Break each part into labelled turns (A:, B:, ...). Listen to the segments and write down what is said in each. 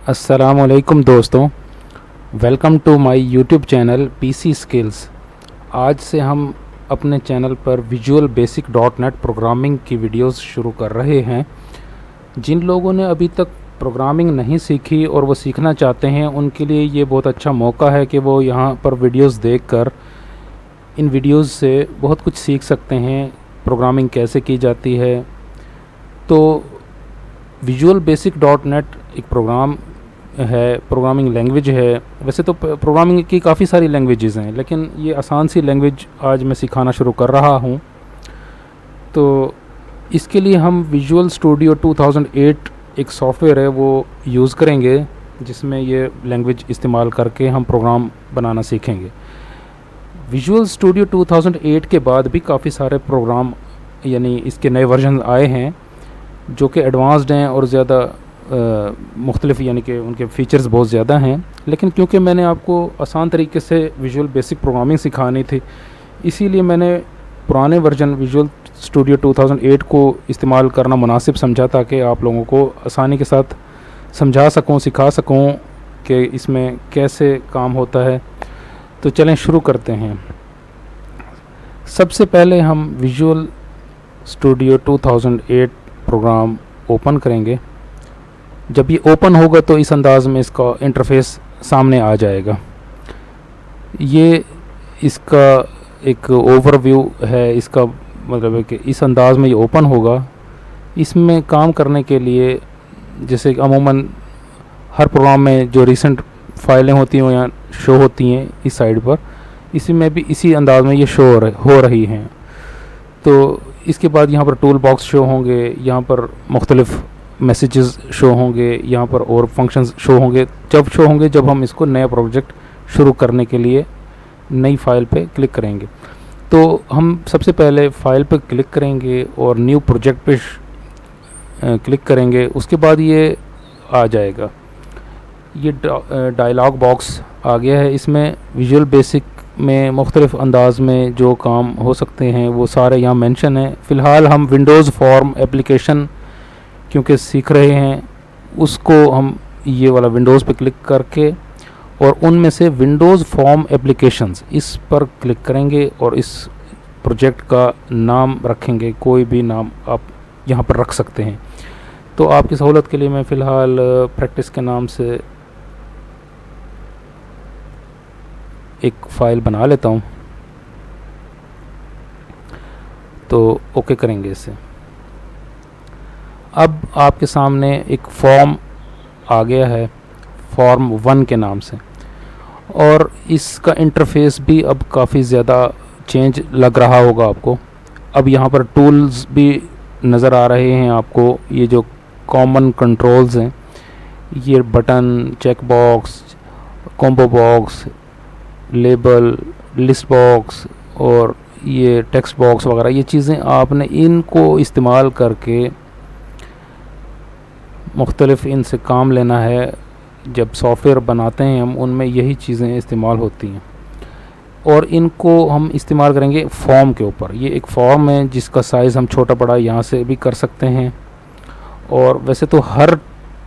A: अस्सलामुअलैकुम दोस्तों, welcome to my YouTube channel PC skills. आज से हम अपने चैनल पर visual basic dot net programming की वीडियोस शुरू कर रहे हैं। जिन लोगों ने अभी तक प्रोग्रामिंग नहीं सीखी और वो सीखना चाहते हैं, उनके लिए ये बहुत अच्छा मौका है कि वो यहाँ पर वीडियोस देखकर इन वीडियोस से बहुत कुछ सीख सकते हैं। प्रोग्रामिंग कैसे की जाती है। तो विजुअल बेसिक डॉट नेट एक प्रोग्रामिंग लैंग्वेज है। वैसे तो प्रोग्रामिंग की काफ़ी सारी लैंग्वेजेस हैं, लेकिन ये आसान सी लैंग्वेज आज मैं सिखाना शुरू कर रहा हूँ। तो इसके लिए हम विजुअल स्टूडियो 2008 एक सॉफ्टवेयर है वो यूज़ करेंगे, जिसमें ये लैंग्वेज इस्तेमाल करके हम प्रोग्राम बनाना सीखेंगे। विजुअल स्टूडियो 2008 के बाद भी काफ़ी सारे प्रोग्राम यानी इसके नए वर्जन आए हैं जो कि एडवांस्ड हैं और ज़्यादा मुख्तलिफ यानी कि उनके फ़ीचर्स बहुत ज़्यादा हैं। लेकिन क्योंकि मैंने आपको आसान तरीके से विजुअल बेसिक प्रोग्रामिंग सिखानी थी, इसीलिए मैंने पुराने वर्जन विजुअल स्टूडियो 2008 को इस्तेमाल करना मुनासिब समझा, ताकि आप लोगों को आसानी के साथ समझा सकूं, सिखा सकूं कि इसमें कैसे काम होता है। तो चलें शुरू करते हैं। सबसे पहले हम विजुअल स्टूडियो 2008 प्रोग्राम ओपन करेंगे। जब ये ओपन होगा तो इस अंदाज़ में इसका इंटरफेस सामने आ जाएगा। ये इसका एक ओवरव्यू है। इसका मतलब है कि इस अंदाज़ में ये ओपन होगा। इसमें काम करने के लिए जैसे अमूमन हर प्रोग्राम में जो रीसेंट फाइलें होती हैं यहाँ शो होती हैं इस साइड पर, इसी में भी इसी अंदाज़ में ये शो हो रही हैं। तो इसके बाद यहाँ पर टूल बॉक्स शो होंगे, यहाँ पर मुख्तलिफ़ मैसेजेस शो होंगे, यहाँ पर और फंक्शंस शो होंगे। जब हम इसको नया प्रोजेक्ट शुरू करने के लिए नई फ़ाइल पे क्लिक करेंगे। तो हम सबसे पहले फ़ाइल पे क्लिक करेंगे और न्यू प्रोजेक्ट पे क्लिक करेंगे। उसके बाद ये आ जाएगा, ये डायलॉग बॉक्स आ गया है। इसमें विजुअल बेसिक में मुख्तलिफ़ अंदाज़ में जो काम हो सकते हैं वो सारे यहाँ मेंशन हैं। फ़िलहाल हम विंडोज़ फॉर्म एप्लीकेशन क्योंकि सीख रहे हैं, उसको हम ये वाला विंडोज़ पे क्लिक करके और उनमें से विंडोज़ फॉर्म एप्लीकेशंस इस पर क्लिक करेंगे और इस प्रोजेक्ट का नाम रखेंगे। कोई भी नाम आप यहाँ पर रख सकते हैं। तो आपकी सहूलत के लिए मैं फ़िलहाल प्रैक्टिस के नाम से एक फ़ाइल बना लेता हूँ। तो ओके करेंगे इसे। अब आपके सामने एक फॉर्म आ गया है, फॉर्म 1 के नाम से, और इसका इंटरफेस भी अब काफ़ी ज़्यादा चेंज लग रहा होगा आपको। अब यहाँ पर टूल्स भी नज़र आ रहे हैं आपको। ये जो कॉमन कंट्रोल्स हैं, ये button, check box, combo box, label, list box और ये टेक्स्ट बॉक्स वगैरह, ये चीज़ें आपने इनको इस्तेमाल करके मुख्तलिफ़ इनसे काम लेना है। जब सॉफ्टवेयर बनाते हैं हम, उनमें यही चीज़ें इस्तेमाल होती हैं और इनको हम इस्तेमाल करेंगे फॉर्म के ऊपर। ये एक फॉर्म है जिसका साइज़ हम छोटा बड़ा यहाँ से भी कर सकते हैं। और वैसे तो हर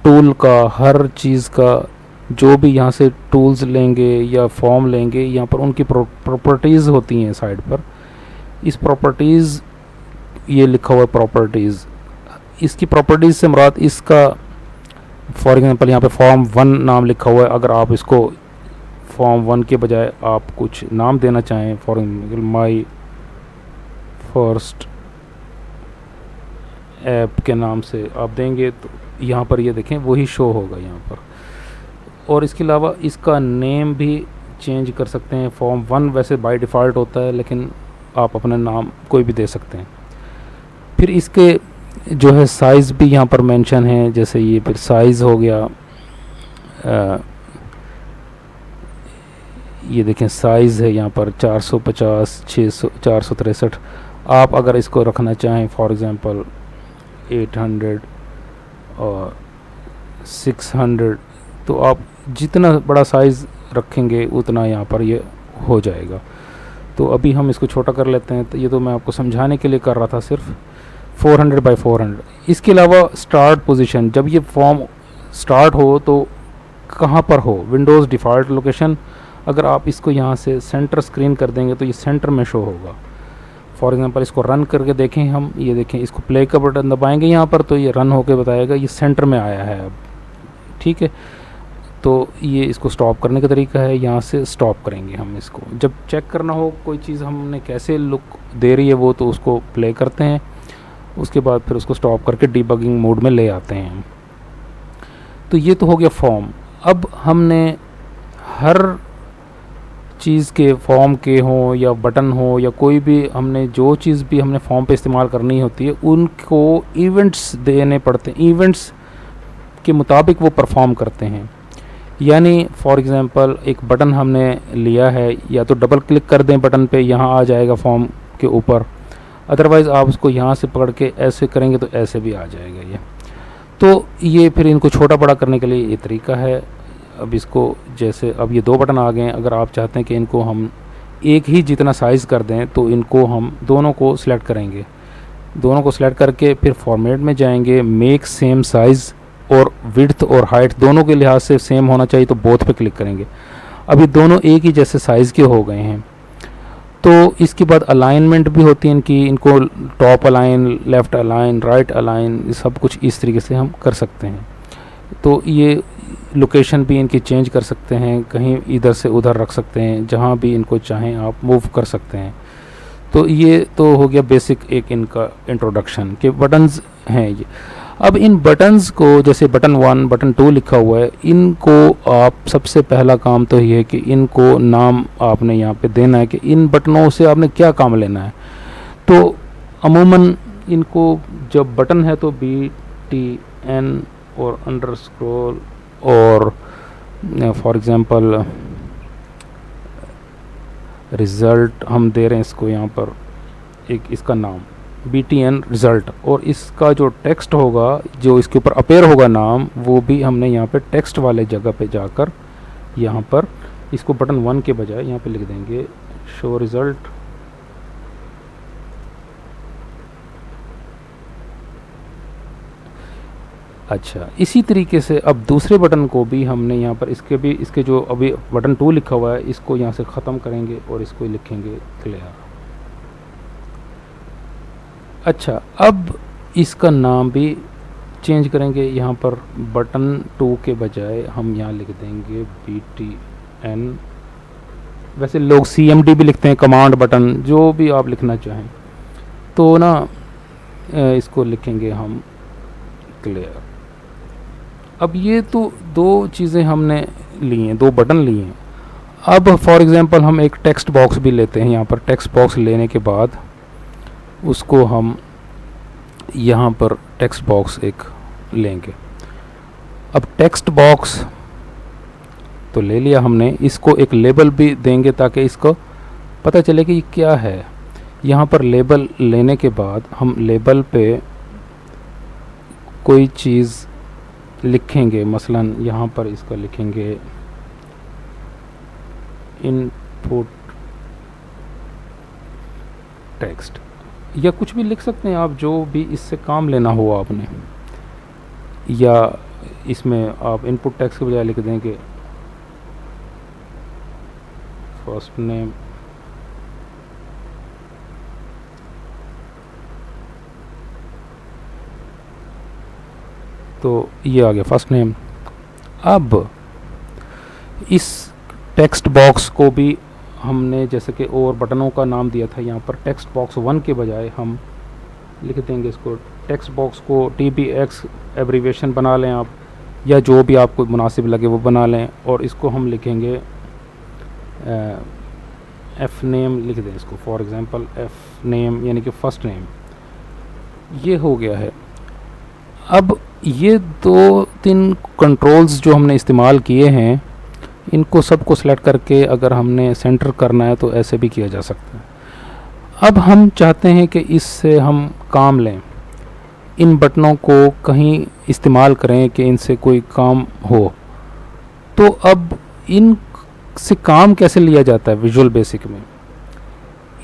A: टूल का, हर चीज़ का जो भी यहाँ से टूल्स लेंगे या फॉर्म लेंगे, यहाँ पर उनकी प्रॉपर्टीज़ होती हैं साइड पर। इस प्रॉपर्टीज़, ये लिखा हुआ प्रॉपर्टीज़, इसकी प्रॉपर्टीज़ से मुराद इसका, फॉर एग्जांपल यहाँ पे फॉर्म 1 नाम लिखा हुआ है। अगर आप इसको फॉर्म 1 के बजाय आप कुछ नाम देना चाहें, for example my first app के नाम से आप देंगे, तो यहाँ पर ये देखें वही शो होगा यहाँ पर। और इसके अलावा इसका नेम भी चेंज कर सकते हैं। फॉर्म 1 वैसे बाय डिफ़ॉल्ट होता है, लेकिन आप अपना नाम कोई भी दे सकते हैं। फिर इसके जो है साइज़ भी यहाँ पर मेंशन है। जैसे ये फिर साइज़ हो गया, ये देखें साइज़ है यहाँ पर 450, 600, 463। आप अगर इसको रखना चाहें फॉर एग्ज़ाम्पल 800 और 600, तो आप जितना बड़ा साइज़ रखेंगे उतना यहाँ पर ये हो जाएगा। तो अभी हम इसको छोटा कर लेते हैं। तो ये तो मैं आपको समझाने के लिए कर रहा था सिर्फ। 400 बाई 400। इसके अलावा स्टार्ट पोजीशन, जब ये फॉर्म स्टार्ट हो तो कहाँ पर हो, विंडोज़ डिफ़ॉल्ट लोकेशन, अगर आप इसको यहाँ से सेंटर स्क्रीन कर देंगे तो ये सेंटर में शो होगा। फॉर एग्जांपल इसको रन करके देखें हम, ये देखें, इसको प्ले का बटन दबाएंगे यहाँ पर तो ये रन होके बताएगा ये सेंटर में आया है अब, ठीक है। तो ये इसको स्टॉप करने का तरीका है, यहाँ से स्टॉप करेंगे हम इसको। जब चेक करना हो कोई चीज़ हमने कैसे लुक दे रही है वो, तो उसको प्ले करते हैं, उसके बाद फिर उसको स्टॉप करके डिबगिंग मोड में ले आते हैं। तो ये तो हो गया फॉर्म। अब हमने हर चीज़ के, फॉर्म के हों या बटन हो या कोई भी, हमने जो चीज़ भी हमने फॉर्म पे इस्तेमाल करनी होती है उनको इवेंट्स देने पड़ते हैं, इवेंट्स के मुताबिक वो परफॉर्म करते हैं। यानी फॉर एग्ज़ाम्पल एक बटन हमने लिया है, या तो डबल क्लिक कर दें बटन पे, यहाँ आ जाएगा फॉर्म के ऊपर, अदरवाइज़ आप उसको यहाँ से पकड़ के ऐसे करेंगे तो ऐसे भी आ जाएगा ये। तो ये फिर इनको छोटा बड़ा करने के लिए ये तरीका है। अब इसको जैसे, अब ये 2 बटन आ गए हैं, अगर आप चाहते हैं कि इनको हम एक ही जितना साइज़ कर दें तो इनको हम दोनों को सिलेक्ट करेंगे, दोनों को सिलेक्ट करके फिर फॉर्मेट में जाएंगे, मेक सेम साइज़, और विड्थ और हाइट दोनों के लिहाज से सेम होना चाहिए, तो बोथ पे क्लिक करेंगे। अब ये दोनों एक ही जैसे साइज़ के हो गए हैं। तो इसके बाद अलाइनमेंट भी होती है इनकी, इनको top align, left align, right align, सब कुछ इस तरीके से हम कर सकते हैं। तो ये लोकेशन भी इनकी चेंज कर सकते हैं, कहीं इधर से उधर रख सकते हैं, जहाँ भी इनको चाहें आप मूव कर सकते हैं। तो ये तो हो गया बेसिक एक इनका इंट्रोडक्शन के बटन्स हैं ये। अब इन बटन्स को, जैसे बटन 1, बटन 2 लिखा हुआ है, इनको आप सबसे पहला काम तो ये है कि इनको नाम आपने यहाँ पे देना है कि इन बटनों से आपने क्या काम लेना है। तो अमूमन इनको जब बटन है तो BTN और अंडरस्कोर, और फॉर एग्ज़ाम्पल रिज़ल्ट हम दे रहे हैं इसको यहाँ पर एक इसका नाम BTN रिज़ल्ट, और इसका जो टेक्स्ट होगा, जो इसके ऊपर अपेयर होगा नाम, वो भी हमने यहाँ पे टेक्स्ट वाले जगह पे जाकर यहाँ पर इसको बटन 1 के बजाय यहाँ पे लिख देंगे शो रिज़ल्ट। अच्छा, इसी तरीके से अब दूसरे बटन को भी हमने यहाँ पर इसके जो अभी बटन 2 लिखा हुआ है, इसको यहाँ से ख़त्म करेंगे और इसको लिखेंगे क्लियर। अच्छा, अब इसका नाम भी चेंज करेंगे, यहाँ पर बटन 2 के बजाय हम यहाँ लिख देंगे BTN। वैसे लोग CMD भी लिखते हैं, कमांड बटन, जो भी आप लिखना चाहें, तो ना इसको लिखेंगे हम क्लियर। अब ये तो 2 चीज़ें हमने ली हैं, 2 बटन लिए हैं। अब फॉर एग्ज़ाम्पल हम एक टेक्स्ट बॉक्स भी लेते हैं। यहाँ पर टेक्स्ट बॉक्स लेने के बाद उसको हम यहाँ पर टेक्स्ट बॉक्स एक लेंगे। अब टेक्स्ट बॉक्स तो ले लिया हमने, इसको एक लेबल भी देंगे ताकि इसको पता चले कि ये क्या है। यहाँ पर लेबल लेने के बाद हम लेबल पे कोई चीज़ लिखेंगे, मसलन यहाँ पर इसका लिखेंगे इनपुट टेक्स्ट, या कुछ भी लिख सकते हैं आप, जो भी इससे काम लेना हो आपने। या इसमें आप इनपुट टेक्स्ट के बजाय लिख देंगे फर्स्ट नेम, तो ये आ गया फर्स्ट नेम। अब इस टेक्स्ट बॉक्स को भी हमने जैसे कि और बटनों का नाम दिया था, यहाँ पर टेक्स्ट बॉक्स 1 के बजाय हम लिख देंगे इसको, टेक्स्ट बॉक्स को TBX एब्रीवेशन बना लें आप, या जो भी आपको मुनासिब लगे वो बना लें, और इसको हम लिखेंगे F नेम लिख दें इसको, फॉर एग्ज़ाम्पल F नेम यानी कि फ़र्स्ट नेम। ये हो गया है। अब ये 2-3 कंट्रोल्स जो हमने इस्तेमाल किए हैं, इनको सबको सेलेक्ट करके अगर हमने सेंटर करना है तो ऐसे भी किया जा सकता है। अब हम चाहते हैं कि इससे हम काम लें, इन बटनों को कहीं इस्तेमाल करें कि इनसे कोई काम हो। तो अब इन से काम कैसे लिया जाता है विजुअल बेसिक में,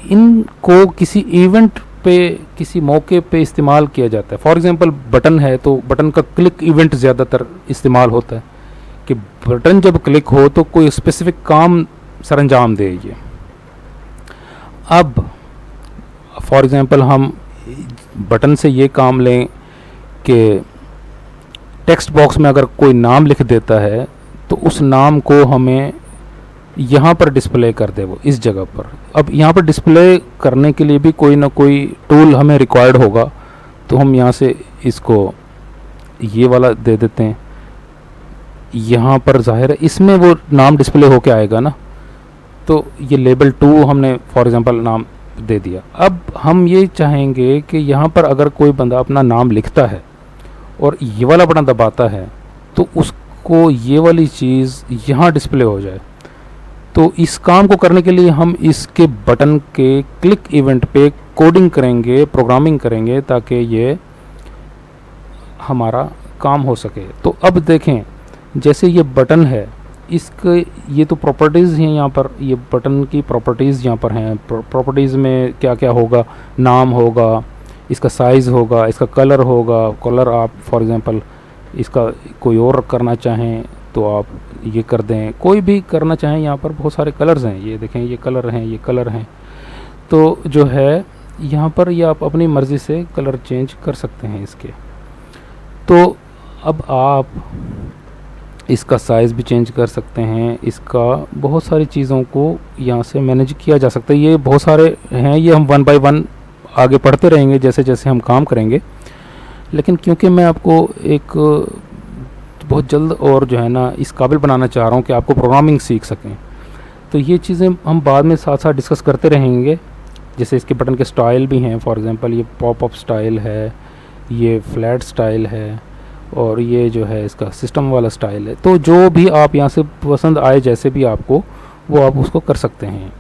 A: इनको किसी इवेंट पे, किसी मौके पे इस्तेमाल किया जाता है। फॉर एग्ज़ाम्पल बटन है तो बटन का क्लिक इवेंट ज़्यादातर इस्तेमाल होता है कि बटन जब क्लिक हो तो कोई स्पेसिफिक काम सरंजाम दे ये। अब फॉर एग्ज़ाम्पल हम बटन से ये काम लें कि टेक्स्ट बॉक्स में अगर कोई नाम लिख देता है तो उस नाम को हमें यहाँ पर डिस्प्ले कर दे वो इस जगह पर। अब यहाँ पर डिस्प्ले करने के लिए भी कोई ना कोई टूल हमें रिक्वायर्ड होगा, तो हम यहाँ से इसको ये वाला दे देते हैं। यहाँ पर ज़ाहिर है इसमें वो नाम डिस्प्ले होके आएगा ना, तो ये लेबल 2 हमने फॉर एग्ज़ाम्पल नाम दे दिया। अब हम ये चाहेंगे कि यहाँ पर अगर कोई बंदा अपना नाम लिखता है और ये वाला बटन दबाता है तो उसको ये वाली चीज़ यहाँ डिस्प्ले हो जाए। तो इस काम को करने के लिए हम इसके बटन के क्लिक इवेंट पे कोडिंग करेंगे, प्रोग्रामिंग करेंगे ताकि ये हमारा काम हो सके। तो अब देखें जैसे ये बटन है, इसके ये तो प्रॉपर्टीज़ हैं यहाँ पर, ये बटन की प्रॉपर्टीज़ यहाँ पर हैं। प्रॉपर्टीज़ में क्या क्या होगा, नाम होगा, इसका साइज़ होगा, इसका कलर होगा। कलर आप फॉर एग्ज़ाम्पल इसका कोई और करना चाहें तो आप ये कर दें, कोई भी करना चाहें। यहाँ पर बहुत सारे कलर्स हैं, ये देखें ये कलर हैं, ये कलर हैं। तो जो है यहाँ पर ये आप अपनी मर्ज़ी से कलर चेंज कर सकते हैं इसके। तो अब आप इसका साइज़ भी चेंज कर सकते हैं, इसका बहुत सारी चीज़ों को यहाँ से मैनेज किया जा सकता है। ये बहुत सारे हैं, ये हम 1 बाय 1 आगे पढ़ते रहेंगे जैसे जैसे हम काम करेंगे। लेकिन क्योंकि मैं आपको एक बहुत जल्द और जो है ना इस काबिल बनाना चाह रहा हूँ कि आपको प्रोग्रामिंग सीख सकें, तो ये चीज़ें हम बाद में साथ साथ डिस्कस करते रहेंगे। जैसे इसके बटन के स्टाइल भी हैं, फॉर एग्ज़ाम्पल ये पॉप अप स्टाइल है, ये फ्लैट स्टाइल है, और ये जो है इसका सिस्टम वाला स्टाइल है। तो जो भी आप यहाँ से पसंद आए जैसे भी आपको, वो आप उसको कर सकते हैं।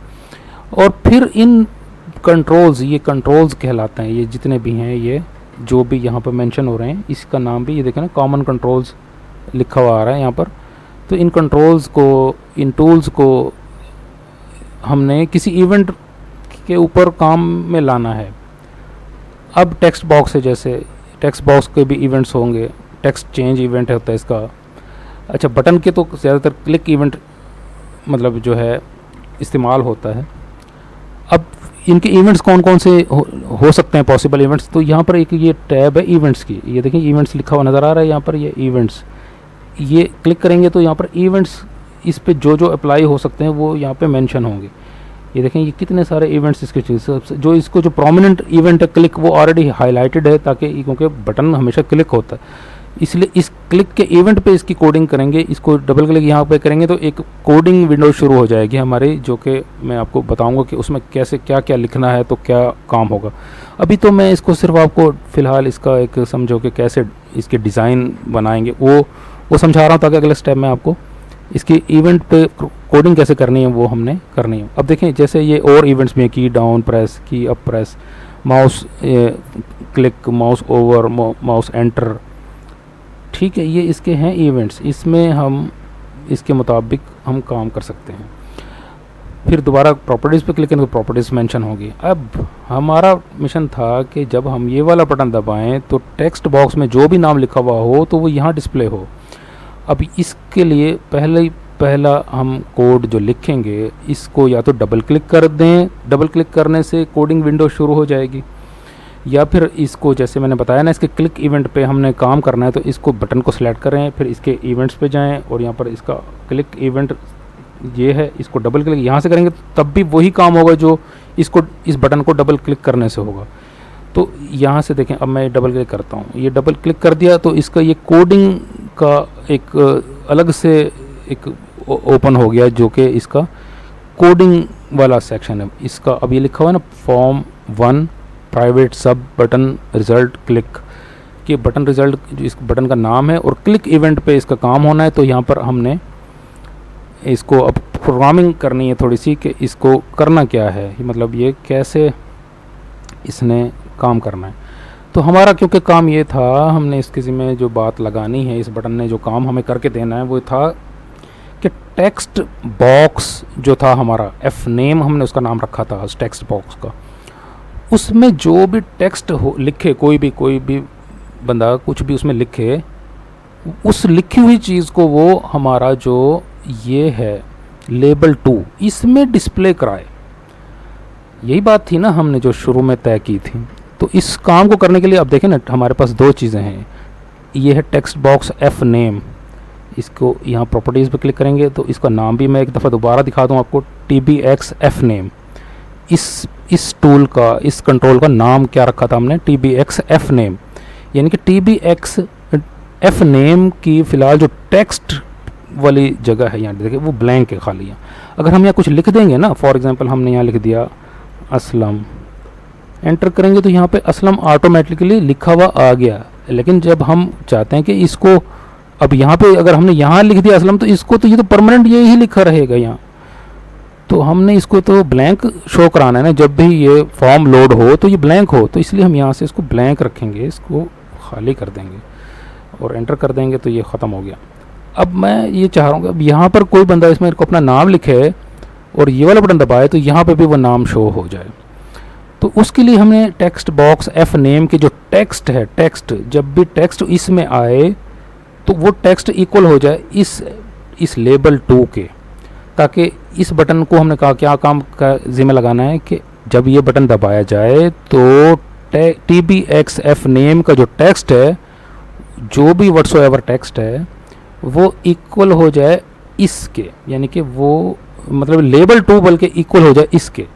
A: और फिर इन कंट्रोल्स, ये कंट्रोल्स कहलाते हैं, ये जितने भी हैं, ये जो भी यहाँ पर मेंशन हो रहे हैं, इसका नाम भी ये देखें ना कॉमन कंट्रोल्स लिखा हुआ आ रहा है यहाँ पर। तो इन कंट्रोल्स को, इन टूल्स को हमने किसी इवेंट के ऊपर काम में लाना है। अब टेक्स्ट बॉक्स है, जैसे टेक्स्ट बॉक्स के भी इवेंट्स होंगे, टेक्स्ट चेंज इवेंट होता है इसका। अच्छा, बटन के तो ज़्यादातर क्लिक इवेंट मतलब जो है इस्तेमाल होता है। अब इनके इवेंट्स कौन कौन से हो सकते हैं, पॉसिबल इवेंट्स, तो यहाँ पर एक ये टैब है इवेंट्स की, ये देखिए इवेंट्स लिखा हुआ नज़र आ रहा है यहाँ पर, ये इवेंट्स, ये क्लिक करेंगे तो यहाँ पर इवेंट्स, इस पे जो जो अप्लाई हो सकते हैं वो यहाँ पे मेंशन होंगे। ये देखें ये कितने सारे इवेंट्स इसके चीज़, जो इसको जो प्रोमिनेंट इवेंट है क्लिक, वो ऑलरेडी हाईलाइटेड है, ताकि क्योंकि बटन हमेशा क्लिक होता है, इसलिए इस क्लिक के इवेंट पे इसकी कोडिंग करेंगे। इसको डबल क्लिक यहाँ पे करेंगे तो एक कोडिंग विंडो शुरू हो जाएगी हमारी, जो कि मैं आपको बताऊंगा कि उसमें कैसे क्या क्या लिखना है, तो क्या काम होगा। अभी तो मैं इसको सिर्फ आपको फ़िलहाल इसका एक समझो कि कैसे इसके डिज़ाइन बनाएंगे वो समझा रहा हूँ, ताकि अगले स्टेप में आपको इसकी इवेंट पे कोडिंग कैसे करनी है वो हमने करनी है। अब देखें जैसे ये और इवेंट्स में की डाउन प्रेस, की up press, mouse click, mouse over, mouse enter, ठीक है, ये इसके हैं इवेंट्स। इसमें हम इसके मुताबिक हम काम कर सकते हैं। फिर दोबारा प्रॉपर्टीज़ पे क्लिक करें तो प्रॉपर्टीज़ मेंशन होगी। अब हमारा मिशन था कि जब हम ये वाला बटन दबाएं तो टेक्स्ट बॉक्स में जो भी नाम लिखा हुआ हो तो वो यहाँ डिस्प्ले हो। अब इसके लिए पहला हम कोड जो लिखेंगे, इसको या तो डबल क्लिक कर दें, डबल क्लिक करने से कोडिंग विंडो शुरू हो जाएगी, या फिर इसको जैसे मैंने बताया ना, इसके क्लिक इवेंट पे हमने काम करना है, तो इसको बटन को सिलेक्ट करें, फिर इसके इवेंट्स पे जाएं और यहाँ पर इसका क्लिक इवेंट ये है, इसको डबल क्लिक यहाँ से करेंगे तब भी वही काम होगा जो इसको, इस बटन को डबल क्लिक करने से होगा। तो यहाँ से देखें, अब मैं डबल क्लिक करता हूँ, ये डबल क्लिक कर दिया तो इसका ये कोडिंग का एक अलग से एक ओपन हो गया, जो कि इसका कोडिंग वाला सेक्शन है इसका। अब ये लिखा हुआ है ना फॉर्म 1 प्राइवेट सब बटन रिज़ल्ट क्लिक, कि बटन रिज़ल्ट जो इस बटन का नाम है और क्लिक इवेंट पे इसका काम होना है। तो यहाँ पर हमने इसको अब प्रोग्रामिंग करनी है थोड़ी सी, कि इसको करना क्या है, मतलब ये कैसे इसने काम करना है। तो हमारा क्योंकि काम ये था, हमने इस किसी में जो बात लगानी है, इस बटन ने जो काम हमें करके देना है वो था कि टेक्स्ट बॉक्स जो था हमारा, एफ नेम हमने उसका नाम रखा था टेक्स्ट बॉक्स का, उसमें जो भी टेक्स्ट हो लिखे, कोई भी बंदा कुछ भी उसमें लिखे, उस लिखी हुई चीज़ को वो हमारा जो ये है लेबल 2 इसमें डिस्प्ले कराए। यही बात थी ना हमने जो शुरू में तय की थी। तो इस काम को करने के लिए अब देखें ना, हमारे पास दो चीज़ें हैं। ये है टेक्स्ट बॉक्स एफ नेम, इसको यहाँ प्रॉपर्टीज़ पे क्लिक करेंगे तो इसका नाम भी मैं एक दफ़ा दोबारा दिखा दूँ आपको, TBX एफ नेम। इस टूल का, इस कंट्रोल का नाम क्या रखा था हमने, TBX एफ नेम। यानी कि TBX एफ नेम की फ़िलहाल जो टेक्स्ट वाली जगह है यहाँ देखिए वो ब्लैंक है खाली। यहाँ अगर हम यहाँ कुछ लिख देंगे ना, फॉर एग्जांपल हमने यहाँ लिख दिया असलम, एंटर करेंगे तो यहाँ पे असलम ऑटोमेटिकली लिखा हुआ आ गया। लेकिन जब हम चाहते हैं कि इसको, अब यहाँ पे अगर हमने यहाँ लिख दिया असलम तो इसको तो ये तो परमानेंट यही लिखा रहेगा यहाँ। तो हमने इसको तो ब्लैंक शो कराना है ना, जब भी ये फॉर्म लोड हो तो ये ब्लैंक हो। तो इसलिए हम यहाँ से इसको ब्लैंक रखेंगे, इसको खाली कर देंगे और एंटर कर देंगे तो ये ख़त्म हो गया। अब मैं ये चाह रहा हूँ कि अब यहाँ पर कोई बंदा इसमें को अपना नाम लिखे और ये वाला बटन दबाए तो यहाँ पे भी वो नाम शो हो जाए। तो उसके लिए हमने टेक्स्ट बॉक्स एफ नेम के जो टेक्स्ट है, टेक्स्ट जब भी टेक्स्ट इसमें आए तो वो टेक्स्ट इक्वल हो जाए इस लेबल 2 के, ताकि इस बटन को हमने कहा क्या काम का जिम्मे लगाना है कि जब ये बटन दबाया जाए तो TBX एफ नेम का जो टेक्स्ट है, जो भी व्हाट्सोएवर टेक्स्ट है वो इक्वल हो जाए इसके, यानी कि वो मतलब लेबल 2 बल्कि इक्वल हो जाए इसके।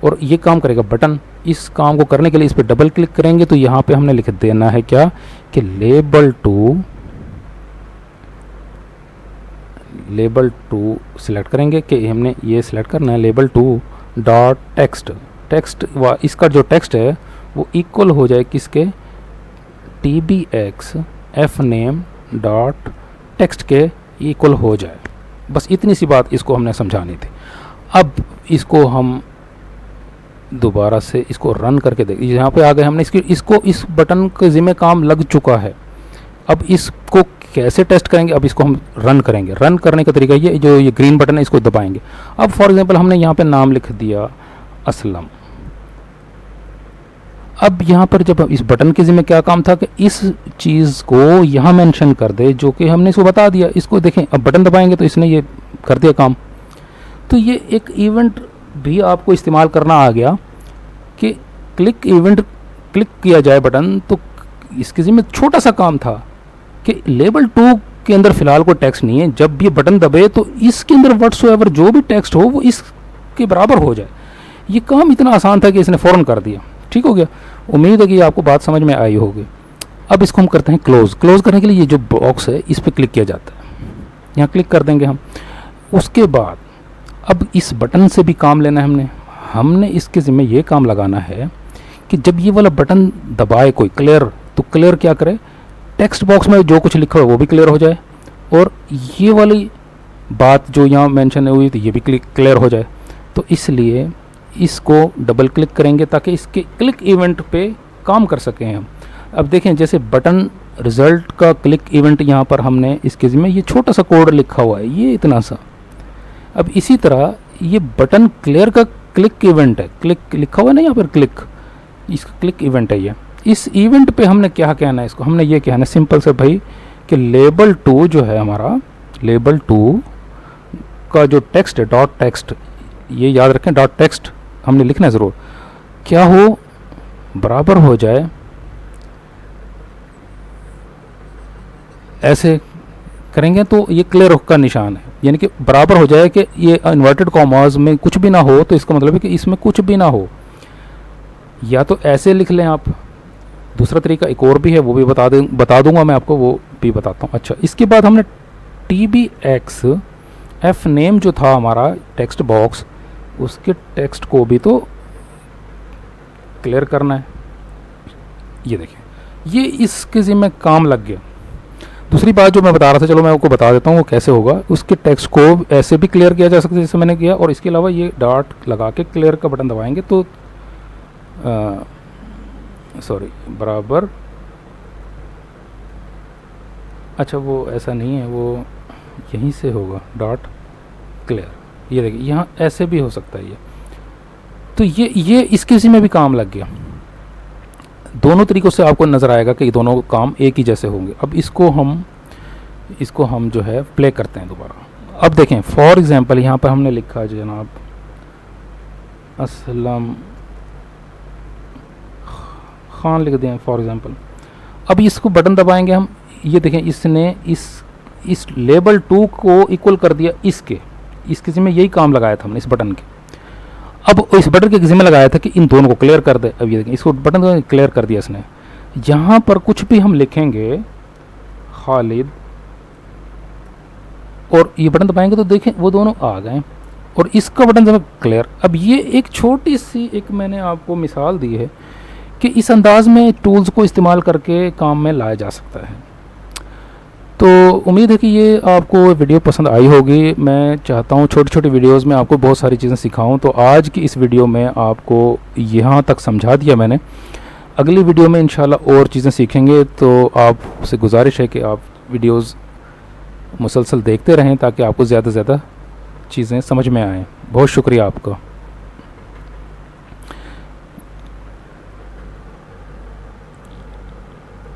A: और ये काम करेगा बटन। इस काम को करने के लिए इस पर डबल क्लिक करेंगे तो यहाँ पे हमने लिख देना है क्या कि लेबल 2 सिलेक्ट करेंगे कि हमने ये सिलेक्ट करना है लेबल 2 डॉट टेक्स्ट। इसका जो टेक्स्ट है वो इक्वल हो जाए किसके, TBX F name dot text के इक्वल हो जाए। बस इतनी सी बात इसको हमने समझानी थी। अब इसको हम दोबारा से इसको रन करके देख, यहाँ पे आ गए हमने इसको इस बटन के ज़िम्मे काम लग चुका है। अब इसको कैसे टेस्ट करेंगे, अब इसको हम रन करेंगे। रन करने का तरीका ये जो ये ग्रीन बटन है इसको दबाएंगे। अब फॉर एग्जांपल हमने यहाँ पे नाम लिख दिया असलम। अब यहाँ पर जब इस बटन के ज़िम्मे क्या काम था कि इस चीज़ को यहाँ मेंशन कर दे जो कि हमने इसको बता दिया। इसको देखें, अब बटन दबाएंगे तो इसने ये कर दिया काम। तो ये एक इवेंट भी आपको इस्तेमाल करना आ गया कि क्लिक किया जाए बटन, तो इसके ज़िम्मे छोटा सा काम था कि लेबल 2 के अंदर फ़िलहाल कोई टेक्स्ट नहीं है। जब ये बटन दबे तो इसके अंदर व्हाट्सोएवर जो भी टेक्स्ट हो वो इसके बराबर हो जाए। ये काम इतना आसान था कि इसने फ़ौरन कर दिया। ठीक हो गया। उम्मीद है कि आपको बात समझ में आई होगी। अब इसको हम करते हैं क्लोज़ करने के लिए ये जो बॉक्स है इस पर क्लिक किया जाता है, यहाँ क्लिक कर देंगे हम। उसके बाद अब इस बटन से भी काम लेना है हमने इसके ज़िम्मे ये काम लगाना है कि जब ये वाला बटन दबाए कोई क्लियर, तो क्लियर क्या करे, टेक्स्ट बॉक्स में जो कुछ लिखा हो वो भी क्लियर हो जाए और ये वाली बात जो यहाँ मेंशन हुई थी ये भी क्लियर हो जाए। तो इसलिए इसको डबल क्लिक करेंगे ताकि इसके क्लिक इवेंट पे काम कर सकें हम। अब देखें जैसे बटन रिज़ल्ट का क्लिक इवेंट यहाँ पर हमने इसके ज़िम्मे ये छोटा सा कोड लिखा हुआ है, ये इतना सा। अब इसी तरह ये बटन क्लियर का क्लिक इवेंट है, क्लिक लिखा हुआ है ना यहाँ पर, इसका क्लिक इवेंट है ये। इस इवेंट पे हमने क्या कहना है, इसको हमने ये कहना है सिंपल से भाई कि लेबल 2 जो है हमारा, लेबल 2 का जो टेक्स्ट है डॉट टेक्स्ट, ये याद रखें डॉट टेक्स्ट हमने लिखना है ज़रूर, क्या हो बराबर हो जाए, ऐसे करेंगे तो ये क्लियर का निशान है, यानी कि बराबर हो जाए कि ये इन्वर्टेड कॉमास में कुछ भी ना हो, तो इसका मतलब है कि इसमें कुछ भी ना हो। या तो ऐसे लिख लें आप, दूसरा तरीका एक और भी है वो भी बता दूंगा मैं आपको, वो भी बताता हूँ। अच्छा, इसके बाद हमने TBX एफ नेम जो था हमारा टेक्स्ट बॉक्स, उसके टेक्स्ट को भी तो क्लियर करना है। ये देखिए ये इसके ज़िम्मे काम लग गया। दूसरी बात जो मैं बता रहा था, चलो मैं आपको बता देता हूँ वो कैसे होगा। उसके टेक्स्ट को ऐसे भी क्लियर किया जा सकता है जैसे मैंने किया, और इसके अलावा ये डॉट लगा के क्लियर का बटन दबाएंगे तो बराबर, अच्छा वो ऐसा नहीं है, वो यहीं से होगा डॉट क्लियर। ये देखिए यहाँ ऐसे भी हो सकता है ये। तो ये इसके इसी में भी काम लग गया। दोनों तरीक़ों से आपको नज़र आएगा कि दोनों काम एक ही जैसे होंगे। अब इसको हम इसको हम जो है प्ले करते हैं दोबारा। अब देखें फॉर एग्ज़ाम्पल यहाँ पर हमने लिखा है जनाब असलम खान लिख दें फॉर एग्ज़ाम्पल। अब इसको बटन दबाएंगे हम, ये देखें इसने इस लेबल 2 को इक्वल कर दिया इसके ज़िम्मे यही काम लगाया था हमने इस बटन के। अब इस बटन के ज़िम्मे लगाया था कि इन दोनों को क्लियर कर दे। अब ये देखें इसको बटन को क्लियर कर दिया इसने। यहाँ पर कुछ भी हम लिखेंगे खालिद और ये बटन दबाएंगे तो देखें वो दोनों आ गए और इसका बटन दबा क्लियर। अब ये एक छोटी सी एक मैंने आपको मिसाल दी है कि इस अंदाज में टूल्स को इस्तेमाल करके काम में लाया जा सकता है। तो उम्मीद है कि ये आपको वीडियो पसंद आई होगी। मैं चाहता हूँ छोटी छोटी वीडियोस में आपको बहुत सारी चीज़ें सिखाऊं। तो आज की इस वीडियो में आपको यहाँ तक समझा दिया मैंने। अगली वीडियो में इंशाल्लाह और चीज़ें सीखेंगे। तो आपसे गुजारिश है कि आप वीडियोस मुसलसल देखते रहें ताकि आपको ज़्यादा से ज़्यादा चीज़ें समझ में आएँ। बहुत शुक्रिया आपका।